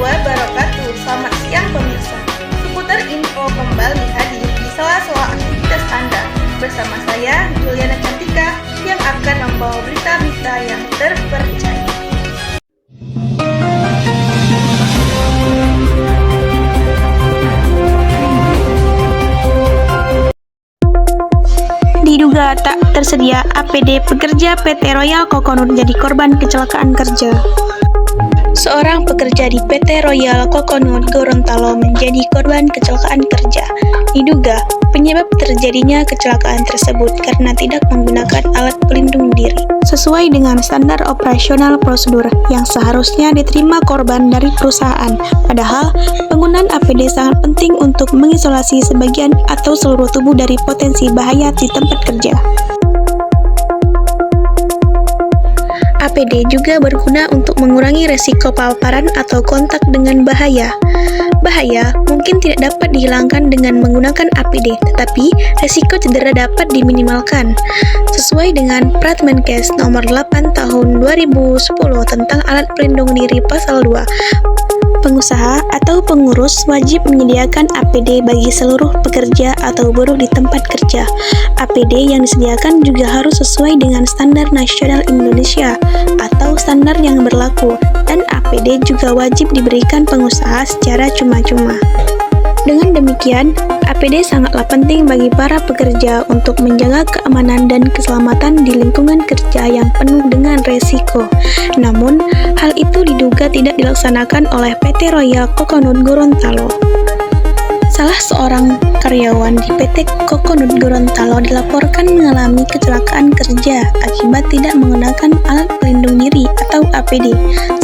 warahmatullahi wabarakatuh. Selamat siang pemirsa. Seputar info kembali hadir di sela-sela aktivitas Anda. Bersama saya, Juliana Cantika, yang akan membawa berita-berita yang terpercaya. Diduga tak tersedia APD, pekerja PT Royal Coconut jadi korban kecelakaan kerja. Seorang pekerja di PT Royal Coconut Gorontalo menjadi korban kecelakaan kerja. Diduga penyebab terjadinya kecelakaan tersebut karena tidak menggunakan alat pelindung diri sesuai dengan standar operasional prosedur yang seharusnya diterima korban dari perusahaan. Padahal penggunaan APD sangat penting untuk mengisolasi sebagian atau seluruh tubuh dari potensi bahaya di tempat kerja. APD juga berguna untuk mengurangi resiko paparan atau kontak dengan bahaya. Bahaya mungkin tidak dapat dihilangkan dengan menggunakan APD, tetapi resiko cedera dapat diminimalkan. Sesuai dengan Permenkes Nomor 8 Tahun 2010 tentang Alat Pelindung Diri Pasal 2, pengusaha atau pengurus wajib menyediakan APD bagi seluruh pekerja atau buruh di tempat kerja. APD yang disediakan juga harus sesuai dengan standar nasional Indonesia atau standar yang berlaku, dan APD juga wajib diberikan pengusaha secara cuma-cuma. Dengan demikian, APD sangatlah penting bagi para pekerja untuk menjaga keamanan dan keselamatan di lingkungan kerja yang penuh dengan resiko. Namun, hal itu diduga tidak dilaksanakan oleh PT Royal Coconut Gorontalo. Salah seorang karyawan di PT Coconut Gorontalo dilaporkan mengalami kecelakaan kerja akibat tidak menggunakan alat pelindung diri atau APD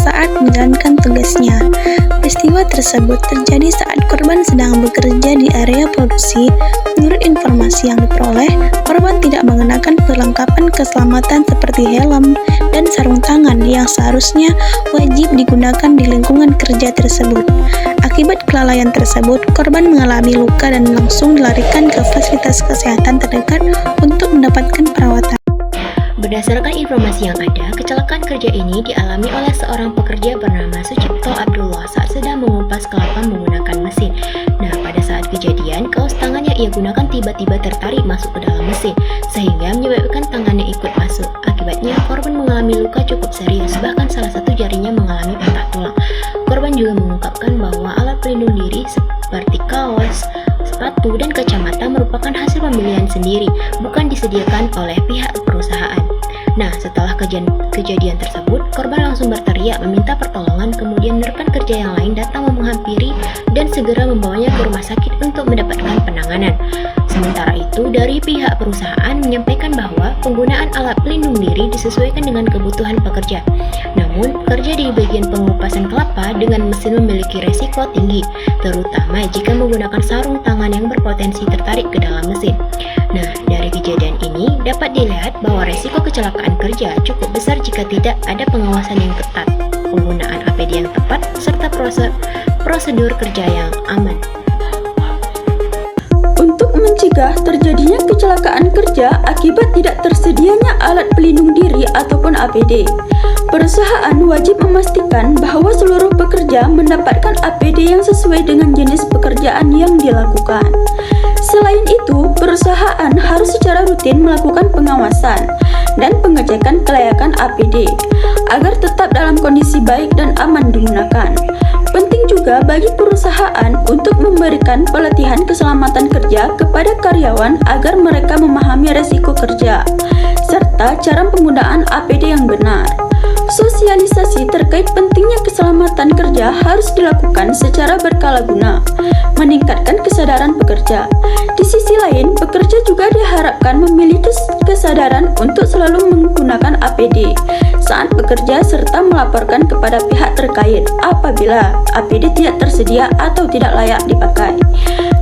saat menjalankan tugasnya. Peristiwa tersebut terjadi saat korban sedang bekerja di area produksi. Menurut informasi yang diperoleh, korban tidak mengenakan perlengkapan keselamatan seperti helm dan sarung tangan yang seharusnya wajib digunakan di lingkungan kerja tersebut. Akibat kelalaian tersebut, korban mengalami luka dan langsung dilarikan ke fasilitas kesehatan terdekat untuk mendapatkan perawatan. Berdasarkan informasi yang ada, kecelakaan kerja ini dialami oleh seorang pekerja bernama Sucipto Abdullah saat sedang mengupas kelapa menggunakan mesin. Nah, pada saat kejadian, kaos tangan yang ia gunakan tiba-tiba tertarik masuk ke dalam mesin, sehingga menyebabkan tangannya ikut masuk. Akibatnya, korban mengalami luka cukup serius, bahkan salah satu jarinya mengalami patah tulang. Korban juga mengungkapkan bahwa alat pelindung diri seperti kaos, sepatu, dan kacamata merupakan hasil pembelian sendiri, bukan disediakan oleh pihak perusahaan. Nah, setelah kejadian tersebut, korban langsung berteriak meminta pertolongan, kemudian rekan kerja yang lain datang menghampiri dan segera membawanya ke rumah sakit untuk mendapatkan penanganan. Sementara itu, dari pihak perusahaan menyampaikan bahwa penggunaan alat pelindung diri disesuaikan dengan kebutuhan pekerja. Namun, pekerja di bagian pengupasan kelapa dengan mesin memiliki resiko tinggi, terutama jika menggunakan sarung tangan yang berpotensi tertarik ke dalam mesin. Nah, dari kejadian ini dapat dilihat bahwa resiko kecelakaan kerja cukup besar jika tidak ada pengawasan yang ketat, penggunaan APD yang tepat, serta prosedur kerja yang aman. Untuk mencegah terjadinya kecelakaan kerja akibat tidak tersedianya alat pelindung diri ataupun APD, perusahaan wajib memastikan bahwa seluruh pekerja mendapatkan APD yang sesuai dengan jenis pekerjaan yang dilakukan. Selain itu, perusahaan harus secara rutin melakukan pengawasan dan pengecekan kelayakan APD agar tetap dalam kondisi baik dan aman digunakan. Penting juga bagi perusahaan untuk memberikan pelatihan keselamatan kerja kepada karyawan agar mereka memahami resiko kerja, serta cara penggunaan APD yang benar. Sosialisasi terkait pentingnya keselamatan kerja harus dilakukan secara berkala guna, meningkatkan kesadaran pekerja. Di sisi lain, pekerja juga diharapkan memiliki kesadaran untuk selalu menggunakan APD saat bekerja serta melaporkan kepada pihak terkait apabila APD tidak tersedia atau tidak layak dipakai.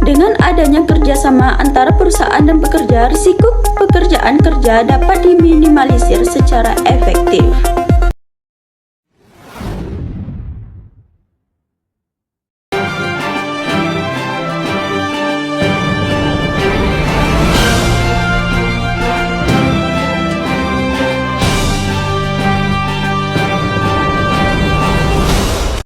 Dengan adanya kerjasama antara perusahaan dan pekerja, risiko pekerjaan kerja dapat diminimalisir secara efektif.